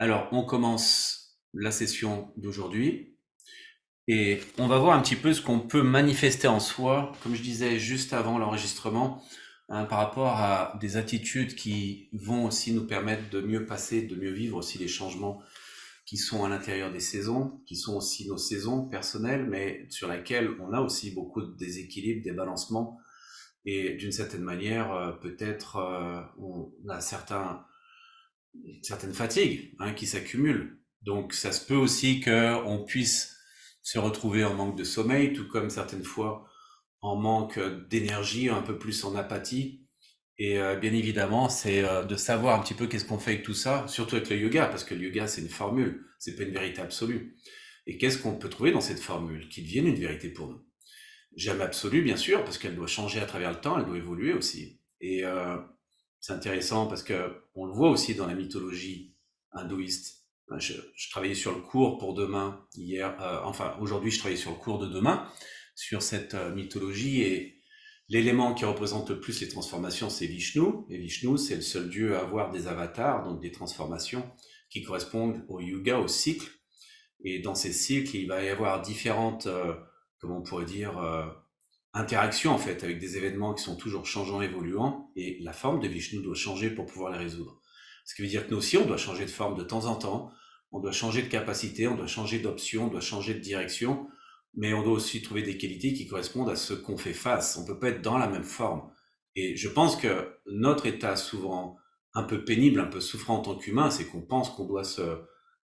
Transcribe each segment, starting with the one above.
Alors, on commence la session d'aujourd'hui et on va voir un petit peu ce qu'on peut manifester en soi, comme je disais juste avant l'enregistrement, hein, par rapport à des attitudes qui vont aussi nous permettre de mieux passer, de mieux vivre aussi les changements qui sont à l'intérieur des saisons, qui sont aussi nos saisons personnelles, mais sur lesquelles on a aussi beaucoup de déséquilibres, des balancements, et d'une certaine manière, peut-être on a certaines fatigues, hein, qui s'accumulent. Donc ça se peut aussi qu'on puisse se retrouver en manque de sommeil, tout comme certaines fois en manque d'énergie, un peu plus en apathie. Et bien évidemment, c'est de savoir un petit peu qu'est-ce qu'on fait avec tout ça, surtout avec le yoga, parce que le yoga c'est une formule, c'est pas une vérité absolue. Et qu'est-ce qu'on peut trouver dans cette formule qui devienne une vérité pour nous? Jamais absolue, bien sûr, parce qu'elle doit changer à travers le temps, elle doit évoluer aussi. Et c'est intéressant parce que on le voit aussi dans la mythologie hindouiste. Je travaillais sur le cours pour demain hier, enfin aujourd'hui je travaillais sur le cours de demain sur cette mythologie, et l'élément qui représente le plus les transformations c'est Vishnu, et Vishnu c'est le seul dieu à avoir des avatars, donc des transformations qui correspondent au yuga, au cycle. Et dans ces cycles il va y avoir différentes, comment on pourrait dire, interaction en fait avec des événements qui sont toujours changeants, évoluants, et la forme de Vishnu doit changer pour pouvoir les résoudre. Ce qui veut dire que nous aussi, on doit changer de forme de temps en temps, on doit changer de capacité, on doit changer d'option, on doit changer de direction, mais on doit aussi trouver des qualités qui correspondent à ce qu'on fait face. On peut pas être dans la même forme. Et je pense que notre état souvent un peu pénible, un peu souffrant en tant qu'humain, c'est qu'on pense qu'on doit se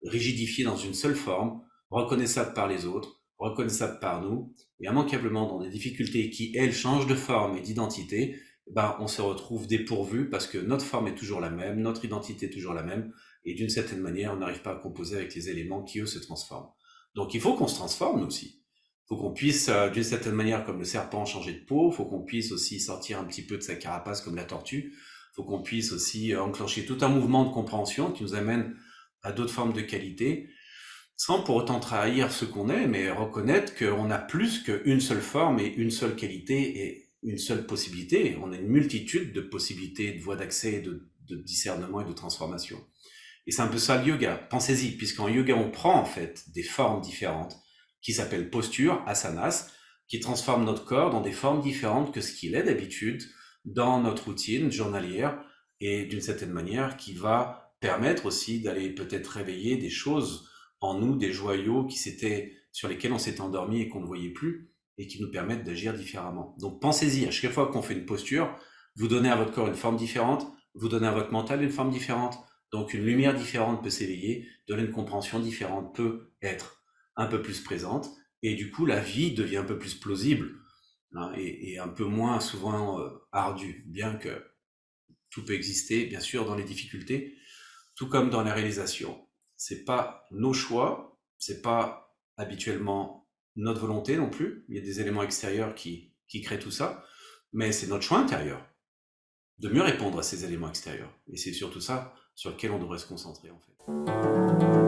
rigidifier dans une seule forme, reconnaissable par les autres, reconnaissable par nous, et immanquablement dans des difficultés qui, elles, changent de forme et d'identité, ben, on se retrouve dépourvu parce que notre forme est toujours la même, notre identité est toujours la même, et d'une certaine manière, on n'arrive pas à composer avec les éléments qui, eux, se transforment. Donc il faut qu'on se transforme, nous aussi. Il faut qu'on puisse, d'une certaine manière, comme le serpent, changer de peau. Il faut qu'on puisse aussi sortir un petit peu de sa carapace comme la tortue. Il faut qu'on puisse aussi enclencher tout un mouvement de compréhension qui nous amène à d'autres formes de qualité, sans pour autant trahir ce qu'on est, mais reconnaître qu'on a plus qu'une seule forme et une seule qualité et une seule possibilité. On a une multitude de possibilités, de voies d'accès, de discernement et de transformation. Et c'est un peu ça le yoga. Pensez-y, puisqu'en yoga, on prend en fait des formes différentes qui s'appellent postures, asanas, qui transforment notre corps dans des formes différentes que ce qu'il est d'habitude dans notre routine journalière, et d'une certaine manière qui va permettre aussi d'aller peut-être réveiller des choses en nous, des joyaux sur lesquels on s'était endormi et qu'on ne voyait plus, et qui nous permettent d'agir différemment. Donc pensez-y, à chaque fois qu'on fait une posture, vous donnez à votre corps une forme différente, vous donnez à votre mental une forme différente, donc une lumière différente peut s'éveiller, de là une compréhension différente peut être un peu plus présente, et du coup la vie devient un peu plus plausible, hein, et un peu moins souvent ardue, bien que tout peut exister, bien sûr, dans les difficultés, tout comme dans la réalisation. C'est pas nos choix, c'est pas habituellement notre volonté non plus. Il y a des éléments extérieurs qui créent tout ça, mais c'est notre choix intérieur de mieux répondre à ces éléments extérieurs. Et c'est surtout ça sur lequel on devrait se concentrer en fait.